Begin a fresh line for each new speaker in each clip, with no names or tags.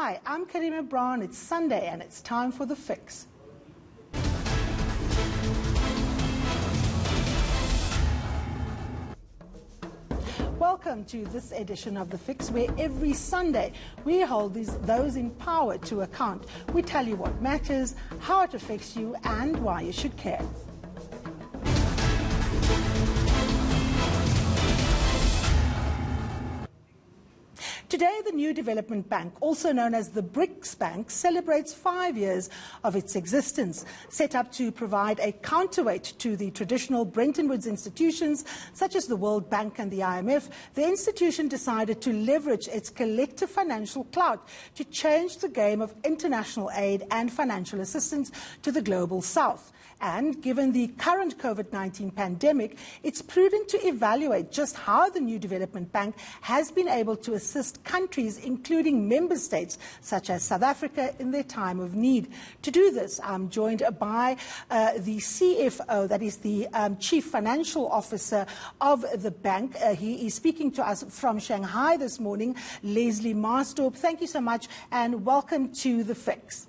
Hi, I'm Karima Brown. It's Sunday and it's time for The Fix. Welcome to this edition of The Fix, where every Sunday we hold those in power to account. We tell you what matters, how it affects you, and why you should care. Today, the New Development Bank, also known as the BRICS Bank, celebrates 5 years of its existence. Set up to provide a counterweight to the traditional Bretton Woods institutions, such as the World Bank and the IMF, the institution decided to leverage its collective financial clout to change the game of international aid and financial assistance to the global south. And given the current COVID-19 pandemic, it's prudent to evaluate just how the New Development Bank has been able to assist countries, including member states, such as South Africa, in their time of need. To do this, I'm joined by the CFO, that is the Chief Financial Officer of the bank. He is speaking to us from Shanghai this morning, Leslie Maasdorp. Thank you so much and welcome to The Fix.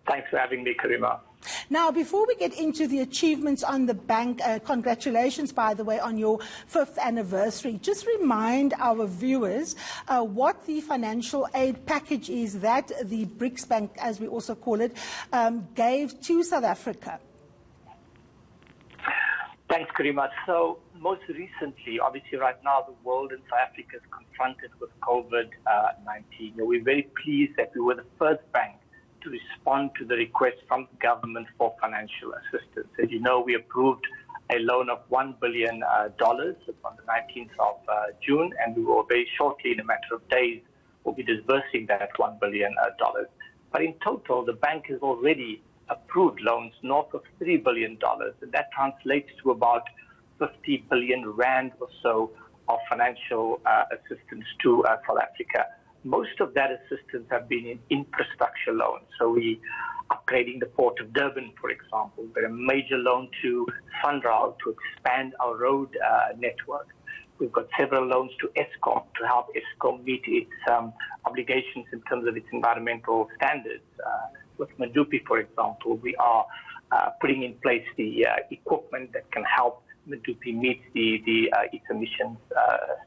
Thanks for having me, Karima.
Now, before we get into the achievements on the bank, congratulations, by the way, on your 5th anniversary. Just remind our viewers what the financial aid package is that the BRICS Bank, as we also call it, gave to South Africa.
Thanks, Karima. So, most recently, obviously right now, the world and South Africa is confronted with COVID-19. We're very pleased that we were the first bank to respond to the request from the government for financial assistance. As you know, we approved a loan of $1 billion on the 19th of June, and we will very shortly, in a matter of days, will be disbursing that $1 billion. But in total, the bank has already approved loans north of $3 billion, and that translates to about 50 billion rand or so of financial assistance to South Africa. Most of that assistance have been in infrastructure loans. So we upgrading the Port of Durban, for example. We've got a major loan to Sunrail to expand our road network. We've got several loans to Eskom to help Eskom meet its obligations in terms of its environmental standards. With Medupi, for example, we are putting in place the equipment that can help Medupi meet its emissions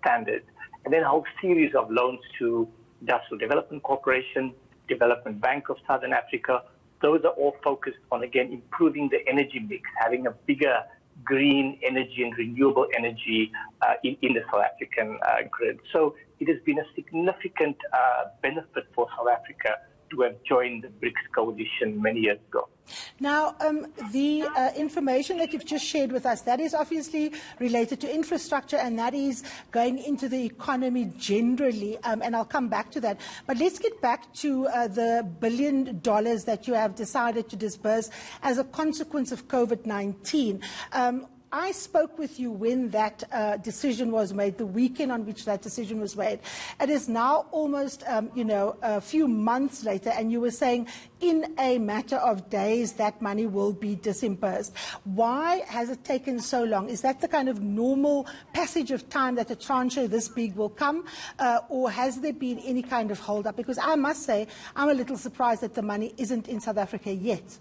standards. And then a whole series of loans to Industrial Development Corporation, Development Bank of Southern Africa. Those are all focused on, again, improving the energy mix, having a bigger green energy and renewable energy in the South African grid. So it has been a significant benefit for South Africa to have joined the BRICS coalition many years ago.
Now, the information that you've just shared with us, that is obviously related to infrastructure, and that is going into the economy generally, and I'll come back to that. But let's get back to the $1 billion that you have decided to disburse as a consequence of COVID-19. I spoke with you when that decision was made, the weekend on which that decision was made. It is now almost, a few months later, and you were saying in a matter of days that money will be disbursed. Why has it taken so long? Is that the kind of normal passage of time that a tranche this big will come, or has there been any kind of hold-up? Because I must say, I'm a little surprised that the money isn't in South Africa yet.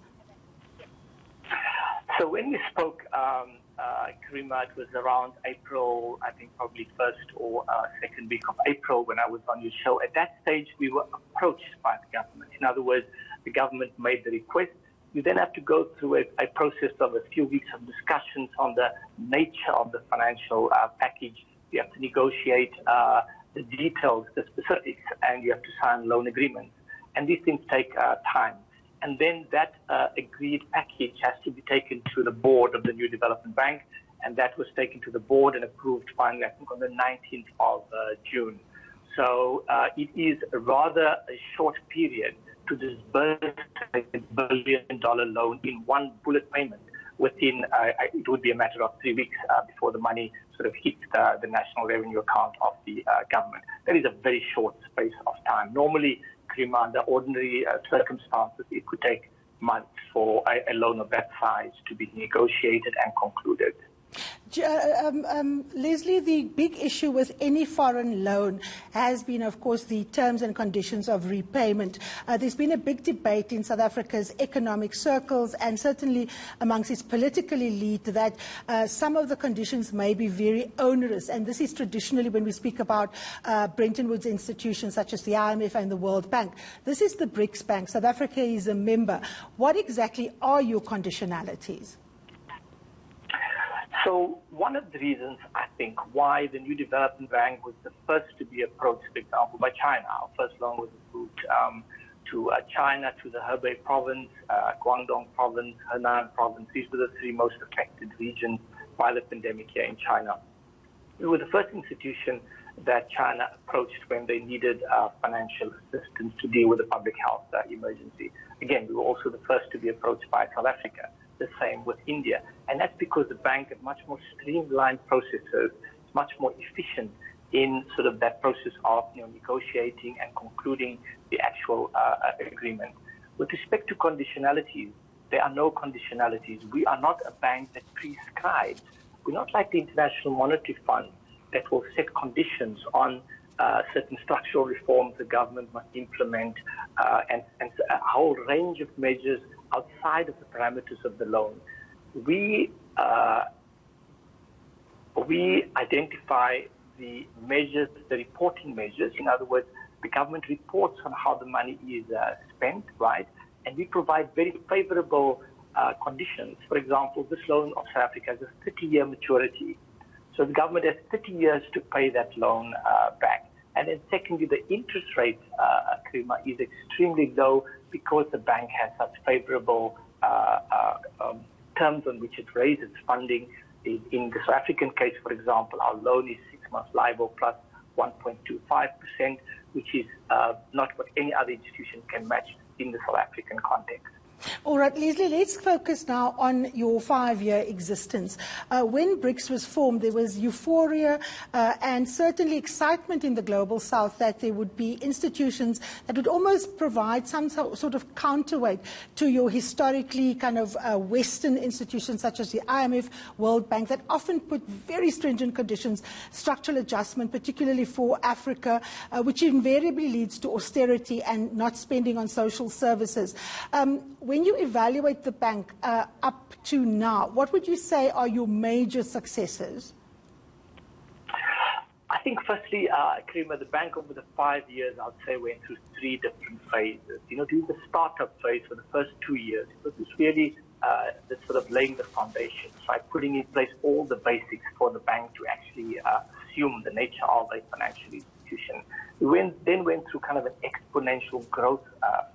So when we spoke, Karima, it was around April, I think probably 1st or 2nd week of April when I was on your show. At that stage, we were approached by the government. In other words, the government made the request. You then have to go through a process of a few weeks of discussions on the nature of the financial package. You have to negotiate the details, the specifics, and you have to sign loan agreements. And these things take time. And then that agreed package has to be taken to the board of the New Development Bank, and that was taken to the board and approved finally, I think, on the 19th of June. So it is rather a short period to disburse a $1 billion loan in one bullet payment. Within, it would be a matter of 3 weeks before the money sort of hits the national revenue account of the government. That is a very short space of time. Normally, under ordinary circumstances, it could take months for a loan of that size to be negotiated and concluded.
Leslie, the big issue with any foreign loan has been, of course, the terms and conditions of repayment. There's been a big debate in South Africa's economic circles and certainly amongst its political elite that some of the conditions may be very onerous. And this is traditionally when we speak about Bretton Woods institutions such as the IMF and the World Bank. This is the BRICS Bank. South Africa is a member. What exactly are your conditionalities?
So one of the reasons, I think, why the new development bank was the first to be approached, for example, by China. Our first loan was approved to China, to the Hebei province, Guangdong province, Henan province. These were the three most affected regions by the pandemic here in China. We were the first institution that China approached when they needed financial assistance to deal with the public health emergency. Again, we were also the first to be approached by South Africa. The same with India. And that's because the bank has much more streamlined processes, it's much more efficient in sort of that process of negotiating and concluding the actual agreement. With respect to conditionalities, there are no conditionalities. We are not a bank that prescribes. We're not like the International Monetary Fund that will set conditions on certain structural reforms the government must implement and a whole range of measures outside of the parameters of the loan. We identify the measures, the reporting measures. In other words, the government reports on how the money is spent, right? And we provide very favorable conditions. For example, this loan of South Africa has a 30-year maturity. So the government has 30 years to pay that loan back. And then secondly, the interest rate, Karima, is extremely low because the bank has such favorable terms on which it raises funding. In the South African case, for example, our loan is 6 months LIBOR plus 1.25%, which is not what any other institution can match in the South African context.
All right, Leslie, let's focus now on your 5-year existence. When BRICS was formed, there was euphoria and certainly excitement in the Global South that there would be institutions that would almost provide some sort of counterweight to your historically kind of Western institutions such as the IMF, World Bank, that often put very stringent conditions, structural adjustment, particularly for Africa, which invariably leads to austerity and not spending on social services. When you evaluate the bank up to now, what would you say are your major successes?
I think firstly, Karima, the bank over the 5 years, I'd say went through 3 different phases. During the startup phase for the first 2 years, it was really the sort of laying the foundations, right? Putting in place all the basics for the bank to actually assume the nature of a financial institution. We then went through kind of an exponential growth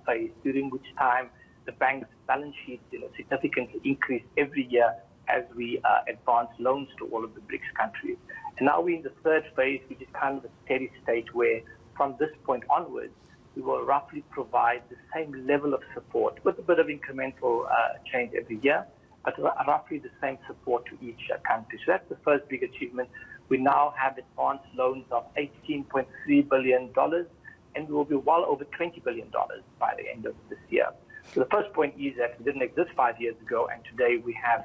phase, during which time the bank's balance sheet significantly increased every year as we advanced loans to all of the BRICS countries. And now we're in the third phase, which is kind of a steady state where from this point onwards, we will roughly provide the same level of support with a bit of incremental change every year, but roughly the same support to each country. So that's the first big achievement. We now have advanced loans of $18.3 billion, and we will be well over $20 billion by the end of this year. So the first point is that it didn't exist 5 years ago, and today we have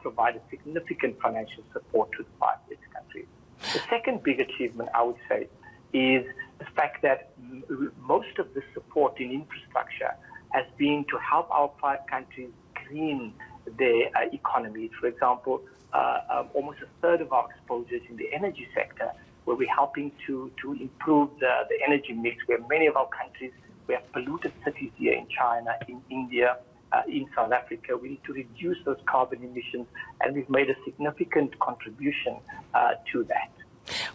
provided significant financial support to the 5 BRICS countries. The second big achievement, I would say, is the fact that most of the support in infrastructure has been to help our 5 countries green their economies. For example, almost a third of our exposures in the energy sector, where we're helping to improve the energy mix, where many of our countries, we have polluted cities here in China, in India, in South Africa. We need to reduce those carbon emissions, and we've made a significant contribution to that.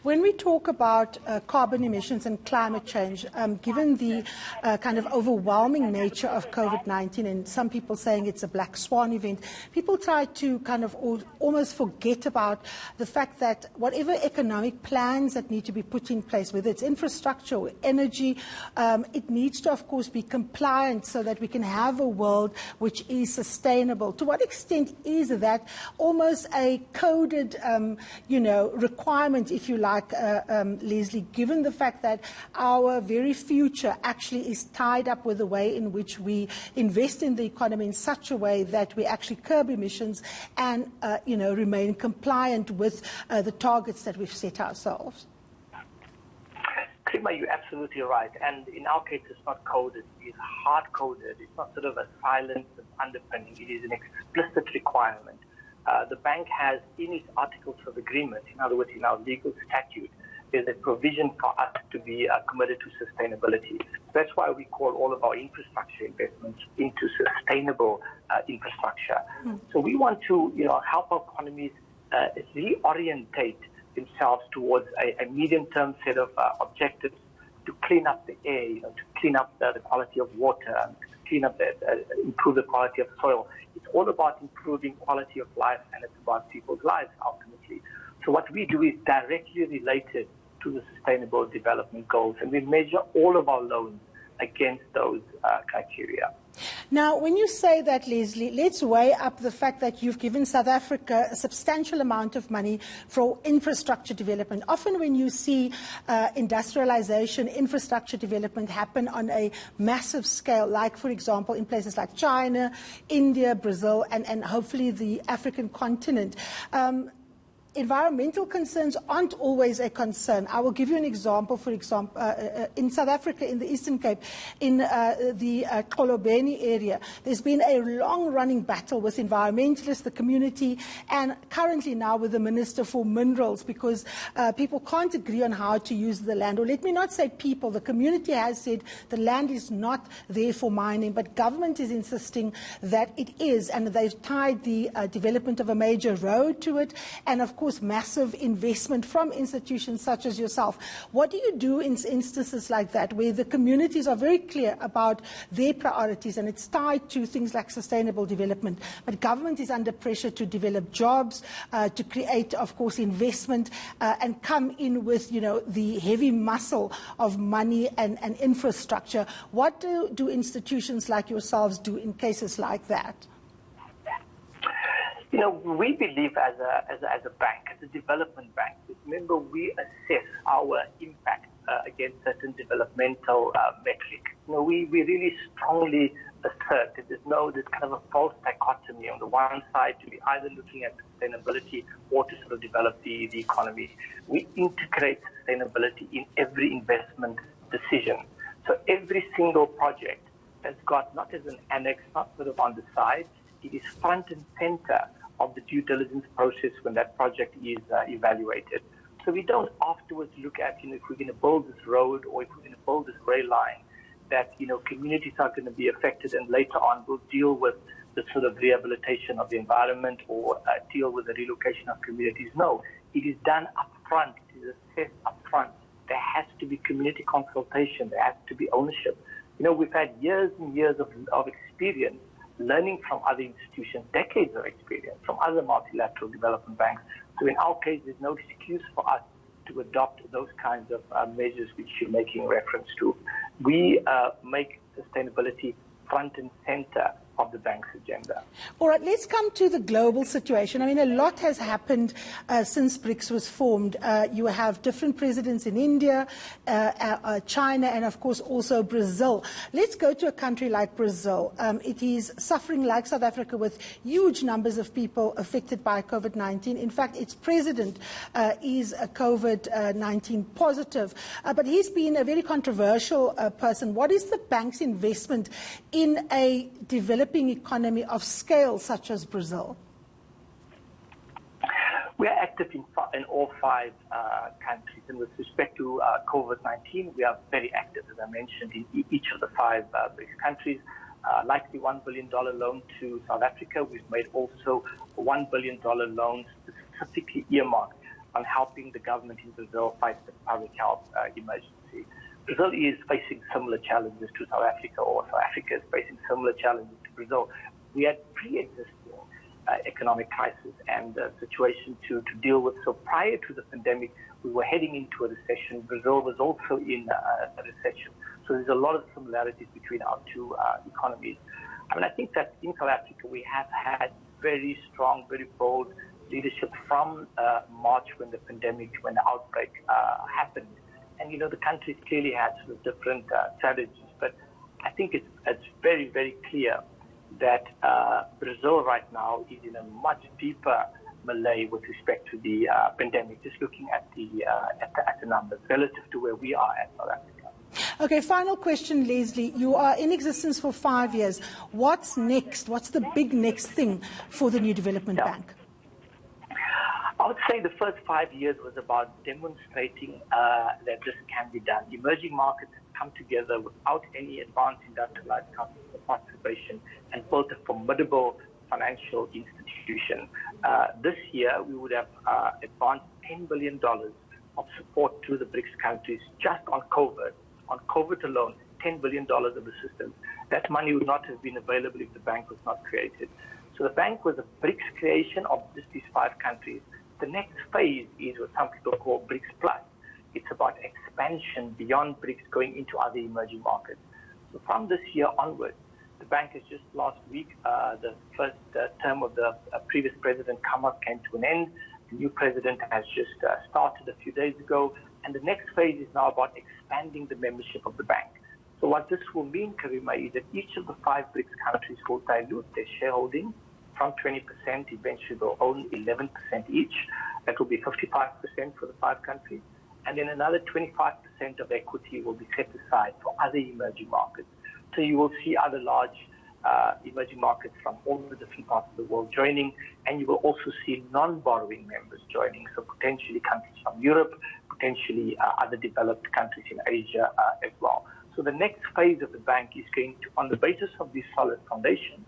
When we talk about carbon emissions and climate change, given the kind of overwhelming nature of COVID-19 and some people saying it's a black swan event, people try to kind of almost forget about the fact that whatever economic plans that need to be put in place, whether it's infrastructure or energy, it needs to, of course, be compliant so that we can have a world which is sustainable. To what extent is that almost a coded, requirement, if you like, Leslie, given the fact that our very future actually is tied up with the way in which we invest in the economy in such a way that we actually curb emissions and, remain compliant with the targets that we've set ourselves?
Krima, you're absolutely right. And in our case, it's not coded. It's hard-coded. It's not sort of a silent underpinning. It is an explicit requirement. The bank has, in its articles of agreement, in other words, in our legal statute, there's a provision for us to be committed to sustainability. That's why we call all of our infrastructure investments into sustainable infrastructure. So we want to, help our economies reorientate themselves towards a medium-term set of objectives to clean up the air, to clean up the quality of water, to clean up improve the quality of soil. It's all about improving quality of life, and it's about people's lives ultimately. So what we do is directly related to the Sustainable Development Goals, and we measure all of our loans against those criteria.
Now, when you say that, Leslie, let's weigh up the fact that you've given South Africa a substantial amount of money for infrastructure development. Often when you see industrialization, infrastructure development happen on a massive scale, like, for example, in places like China, India, Brazil, and hopefully the African continent, environmental concerns aren't always a concern. I will give you an example. For example, in South Africa, in the Eastern Cape, in the Xolobeni area, there's been a long-running battle with environmentalists, the community, and currently now with the Minister for Minerals, because people can't agree on how to use the land. Or let me not say people, the community has said the land is not there for mining, but government is insisting that it is, and they've tied the development of a major road to it, and of course massive investment from institutions such as yourself. What do you do in instances like that, where the communities are very clear about their priorities and it's tied to things like sustainable development, but government is under pressure to develop jobs, to create, of course, investment, and come in with, the heavy muscle of money and infrastructure? What do institutions like yourselves do in cases like that?
We believe as a bank, as a development bank, remember we assess our impact against certain developmental metric. We really strongly assert that there's kind of a false dichotomy. On the one side, to be either looking at sustainability or to sort of develop the economy. We integrate sustainability in every investment decision. So every single project has got, not as an annex, not sort of on the side, it is front and center of the due diligence process when that project is evaluated. So we don't afterwards look at, if we're going to build this road or if we're going to build this rail line, that, communities are going to be affected, and later on we'll deal with the sort of rehabilitation of the environment or deal with the relocation of communities. No, it is done up front. It is assessed up front. There has to be community consultation. There has to be ownership. We've had years and years of experience learning from other institutions, decades of experience from other multilateral development banks. So in our case, there's no excuse for us to adopt those kinds of measures which you're making reference to. We make sustainability front and center of the bank's agenda.
All right, let's come to the global situation. I mean, a lot has happened since BRICS was formed. You have different presidents in India, China, and of course also Brazil. Let's go to a country like Brazil. It is suffering, like South Africa, with huge numbers of people affected by COVID-19. In fact, its president is a COVID-19 positive, but he's been a very controversial person. What is the bank's investment in a developing economy of scale such as Brazil?
We are active in all five countries, and with respect to COVID-19, we are very active, as I mentioned, in each of the five BRICS countries. Like the $1 billion loan to South Africa, we've made also a $1 billion loan specifically earmarked on helping the government in Brazil fight the public health emergency. Brazil is facing similar challenges to South Africa, or South Africa is facing similar challenges to Brazil. We had pre-existing economic crisis and situation to deal with. So prior to the pandemic, we were heading into a recession. Brazil was also in a recession. So there's a lot of similarities between our two economies. I think that in South Africa, we have had very strong, very bold leadership from March when the outbreak happened. And, the countries clearly had sort of different strategies. But I think it's very, very clear that Brazil right now is in a much deeper melee with respect to the pandemic, just looking at the numbers relative to where we are at South Africa.
Okay, final question, Leslie. You are in existence for 5 years. What's next? What's the big next thing for the New Development Bank?
I would say the first 5 years was about demonstrating that this can be done. Emerging markets have come together without any advanced industrialized participation and built a formidable financial institution. This year, we would have advanced $10 billion of support to the BRICS countries just on COVID. On COVID alone, $10 billion of assistance. That money would not have been available if the bank was not created. So the bank was a BRICS creation of just these 5 countries. The next phase is what some people call BRICS Plus. It's about expansion beyond BRICS, going into other emerging markets. So from this year onwards, the bank has just last week, the first term of the previous president, Kamas, came to an end. The new president has just started a few days ago. And the next phase is now about expanding the membership of the bank. So what this will mean, Karima, is that each of the 5 BRICS countries will dilute their shareholding from 20%, eventually they'll own 11% each. That will be 55% for the 5 countries. And then another 25% of equity will be set aside for other emerging markets. So you will see other large emerging markets from all the different parts of the world joining, and you will also see non-borrowing members joining, so potentially countries from Europe, potentially other developed countries in Asia as well. So the next phase of the bank is going to, on the basis of this solid foundation,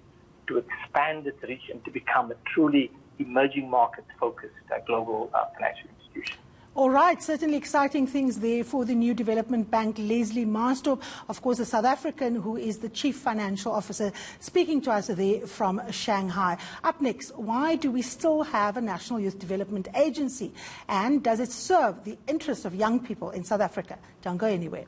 to expand its reach and to become a truly emerging market-focused global financial institution.
All right, certainly exciting things there for the New Development Bank. Leslie Maasdorp, of course, a South African who is the Chief Financial Officer, speaking to us there from Shanghai. Up next, why do we still have a National Youth Development Agency? And does it serve the interests of young people in South Africa? Don't go anywhere.